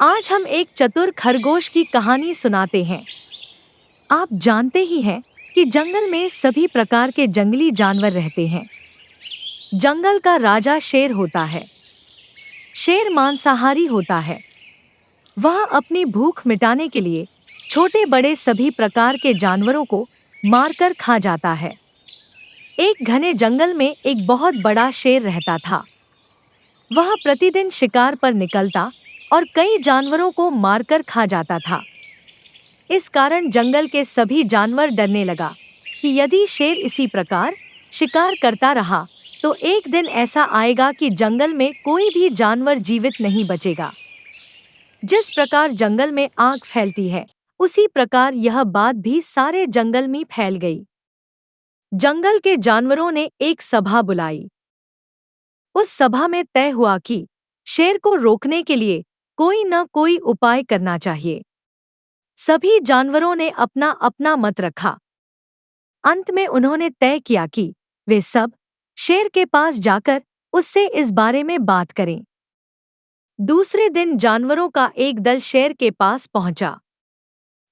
आज हम एक चतुर खरगोश की कहानी सुनाते हैं। आप जानते ही हैं कि जंगल में सभी प्रकार के जंगली जानवर रहते हैं। जंगल का राजा शेर होता है। शेर मांसाहारी होता है। वह अपनी भूख मिटाने के लिए छोटे बड़े सभी प्रकार के जानवरों को मारकर खा जाता है। एक घने जंगल में एक बहुत बड़ा शेर रहता था। वह प्रतिदिन शिकार पर निकलता और कई जानवरों को मारकर खा जाता था। इस कारण जंगल के सभी जानवर डरने लगा कि यदि शेर इसी प्रकार शिकार करता रहा तो एक दिन ऐसा आएगा कि जंगल में कोई भी जानवर जीवित नहीं बचेगा। जिस प्रकार जंगल में आग फैलती है, उसी प्रकार यह बात भी सारे जंगल में फैल गई। जंगल के जानवरों ने एक सभा बुलाई। उस सभा में तय हुआ कि शेर को रोकने के लिए कोई न कोई उपाय करना चाहिए। सभी जानवरों ने अपना अपना मत रखा। अंत में उन्होंने तय किया कि वे सब शेर के पास जाकर उससे इस बारे में बात करें। दूसरे दिन जानवरों का एक दल शेर के पास पहुंचा।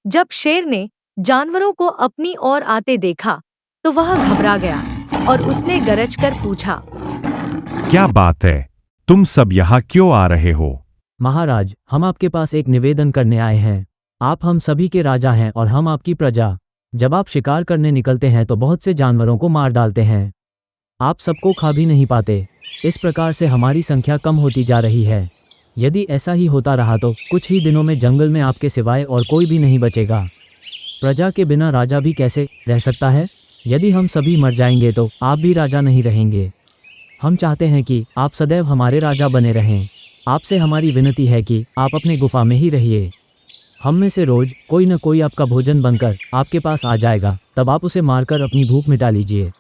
जब शेर ने जानवरों को अपनी ओर आते देखा तो वह घबरा गया और उसने गरज कर पूछा, क्या बात है? तुम सब यहाँ क्यों आ रहे हो? महाराज, हम आपके पास एक निवेदन करने आए हैं। आप हम सभी के राजा हैं और हम आपकी प्रजा। जब आप शिकार करने निकलते हैं तो बहुत से जानवरों को मार डालते हैं। आप सबको खा भी नहीं पाते। इस प्रकार से हमारी संख्या कम होती जा रही है। यदि ऐसा ही होता रहा तो कुछ ही दिनों में जंगल में आपके सिवाय और कोई भी नहीं बचेगा। प्रजा के बिना राजा भी कैसे रह सकता है? यदि हम सभी मर जाएंगे तो आप भी राजा नहीं रहेंगे। हम चाहते हैं कि आप सदैव हमारे राजा बने रहें। आपसे हमारी विनती है कि आप अपने गुफा में ही रहिए। हम में से रोज कोई न कोई आपका भोजन बनकर आपके पास आ जाएगा, तब आप उसे मारकर अपनी भूख मिटा लीजिए।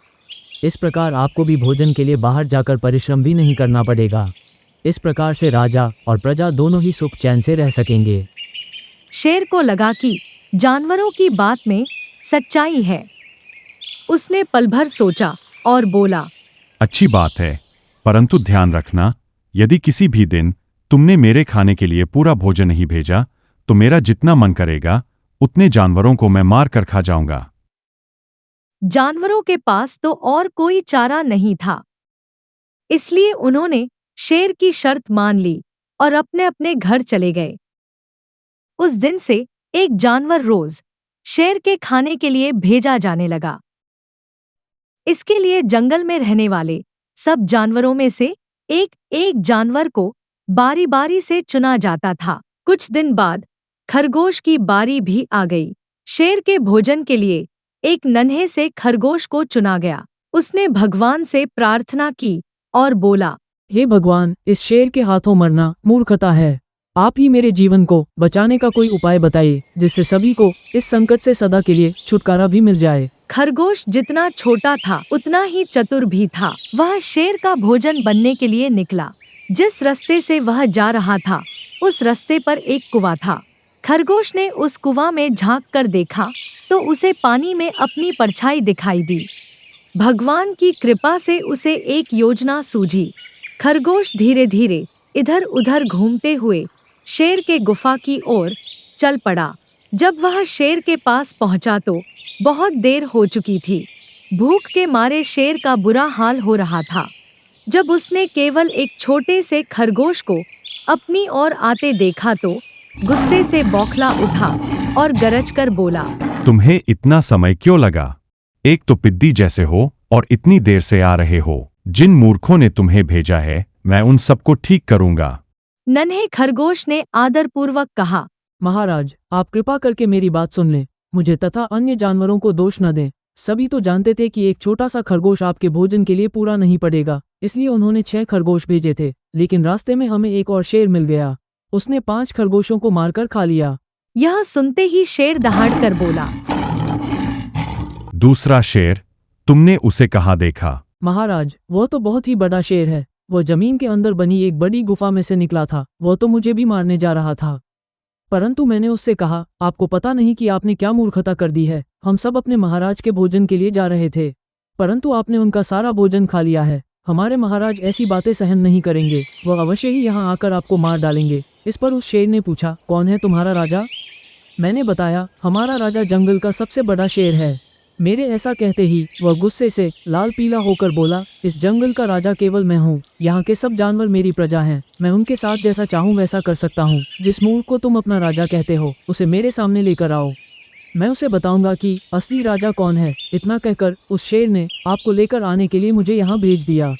इस प्रकार आपको भी भोजन के लिए बाहर जाकर परिश्रम भी नहीं करना पड़ेगा। इस प्रकार से राजा और प्रजा दोनों ही सुख चैन से रह सकेंगे। शेर को लगा कि जानवरों की बात में सच्चाई है। उसने पल भर सोचा और बोला, अच्छी बात है, परंतु ध्यान रखना, यदि किसी भी दिन तुमने मेरे खाने के लिए पूरा भोजन नहीं भेजा तो मेरा जितना मन करेगा उतने जानवरों को मैं मार कर खा जाऊंगा। जानवरों के पास तो और कोई चारा नहीं था, इसलिए उन्होंने शेर की शर्त मान ली और अपने अपने घर चले गए। उस दिन से एक जानवर रोज शेर के खाने के लिए भेजा जाने लगा। इसके लिए जंगल में रहने वाले सब जानवरों में से एक एक जानवर को बारी बारी से चुना जाता था। कुछ दिन बाद खरगोश की बारी भी आ गई। शेर के भोजन के लिए एक नन्हे से खरगोश को चुना गया। उसने भगवान से प्रार्थना की और बोला, हे भगवान, इस शेर के हाथों मरना मूर्खता है। आप ही मेरे जीवन को बचाने का कोई उपाय बताइए जिससे सभी को इस संकट से सदा के लिए छुटकारा भी मिल जाए। खरगोश जितना छोटा था उतना ही चतुर भी था। वह शेर का भोजन बनने के लिए निकला। जिस रास्ते से वह जा रहा था उस रास्ते पर एक कुआं था। खरगोश ने उस कुआं में झांक कर देखा तो उसे पानी में अपनी परछाई दिखाई दी। भगवान की कृपा से उसे एक योजना सूझी। खरगोश धीरे धीरे इधर उधर घूमते हुए शेर के गुफा की ओर चल पड़ा। जब वह शेर के पास पहुंचा तो बहुत देर हो चुकी थी। भूख के मारे शेर का बुरा हाल हो रहा था। जब उसने केवल एक छोटे से खरगोश को अपनी ओर आते देखा तो गुस्से से बौखला उठा और गरज कर बोला, तुम्हें इतना समय क्यों लगा? एक तो पिद्दी जैसे हो और इतनी देर से आ रहे हो। जिन मूर्खों ने तुम्हें भेजा है मैं उन सबको ठीक करूंगा। नन्हे खरगोश ने आदरपूर्वक कहा, महाराज, आप कृपा करके मेरी बात सुन लें। मुझे तथा अन्य जानवरों को दोष न दें। सभी तो जानते थे कि एक छोटा सा खरगोश आपके भोजन के लिए पूरा नहीं पड़ेगा, इसलिए उन्होंने 6 खरगोश भेजे थे। लेकिन रास्ते में हमें एक और शेर मिल गया। उसने 5 खरगोशों को मारकर खा लिया। यह सुनते ही शेर दहाड़ कर बोला, दूसरा शेर, तुमने उसे कहाँ देखा? महाराज, वो तो बहुत ही बड़ा शेर है। वो जमीन के अंदर बनी एक बड़ी गुफा में से निकला था। वो तो मुझे भी मारने जा रहा था, परंतु मैंने उससे कहा, आपको पता नहीं कि आपने क्या मूर्खता कर दी है। हम सब अपने महाराज के भोजन के लिए जा रहे थे, परंतु आपने उनका सारा भोजन खा लिया है। हमारे महाराज ऐसी बातें सहन नहीं करेंगे। वह अवश्य ही यहाँ आकर आपको मार डालेंगे। इस पर उस शेर ने पूछा, कौन है तुम्हारा राजा? मैंने बताया, हमारा राजा जंगल का सबसे बड़ा शेर है। मेरे ऐसा कहते ही वह गुस्से से लाल पीला होकर बोला, इस जंगल का राजा केवल मैं हूँ। यहाँ के सब जानवर मेरी प्रजा हैं। मैं उनके साथ जैसा चाहूँ वैसा कर सकता हूँ। जिस मूर्ख को तुम अपना राजा कहते हो उसे मेरे सामने लेकर आओ, मैं उसे बताऊंगा कि असली राजा कौन है। इतना कहकर उस शेर ने आपको लेकर आने के लिए मुझे यहाँ भेज दिया।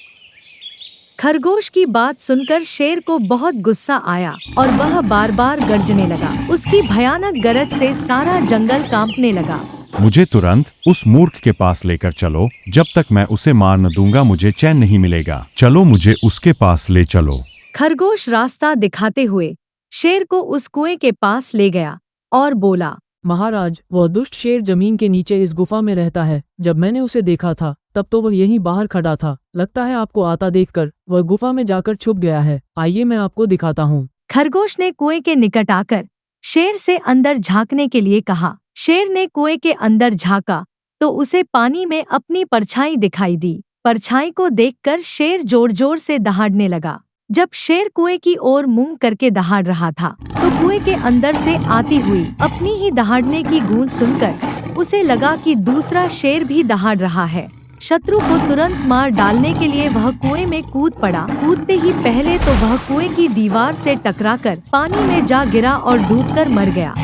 खरगोश की बात सुनकर शेर को बहुत गुस्सा आया और वह बार बार गर्जने लगा। उसकी भयानक गरज से सारा जंगल कांपने लगा। मुझे तुरंत उस मूर्ख के पास लेकर चलो। जब तक मैं उसे मार न दूंगा मुझे चैन नहीं मिलेगा। चलो, मुझे उसके पास ले चलो। खरगोश रास्ता दिखाते हुए शेर को उस कुएं के पास ले गया और बोला, महाराज, वह दुष्ट शेर जमीन के नीचे इस गुफा में रहता है। जब मैंने उसे देखा था तब तो वह यहीं बाहर खड़ा था। लगता है आपको आता देखकर वह गुफा में जाकर छुप गया है। आइए मैं आपको दिखाता हूँ। खरगोश ने कुएं के निकट आकर शेर से अंदर झांकने के लिए कहा। शेर ने कुएं के अंदर झांका तो उसे पानी में अपनी परछाई दिखाई दी। परछाई को देखकर शेर जोर जोर से दहाड़ने लगा। जब शेर कुएं की ओर मुंह करके दहाड़ रहा था तो कुएं के अंदर से आती हुई अपनी ही दहाड़ने की गूंज सुनकर उसे लगा कि दूसरा शेर भी दहाड़ रहा है। शत्रु को तुरंत मार डालने के लिए वह कुएं में कूद पड़ा। कूदते ही पहले तो वह कुएं की दीवार से टकराकर पानी में जा गिरा और डूबकर मर गया।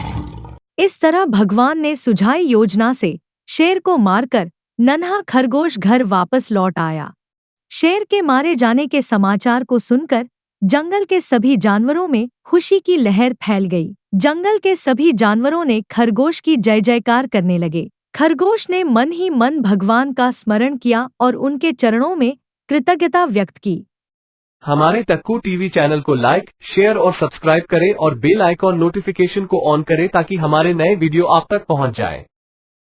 इस तरह भगवान ने सुझाई योजना से शेर को मारकर नन्हा खरगोश घर वापस लौट आया। शेर के मारे जाने के समाचार को सुनकर जंगल के सभी जानवरों में खुशी की लहर फैल गई। जंगल के सभी जानवरों ने खरगोश की जय जयकार करने लगे। खरगोश ने मन ही मन भगवान का स्मरण किया और उनके चरणों में कृतज्ञता व्यक्त की। हमारे टक्कू टीवी चैनल को लाइक, शेयर और सब्सक्राइब करें और बेल आइकॉन नोटिफिकेशन को ऑन करें ताकि हमारे नए वीडियो आप तक पहुंच जाए।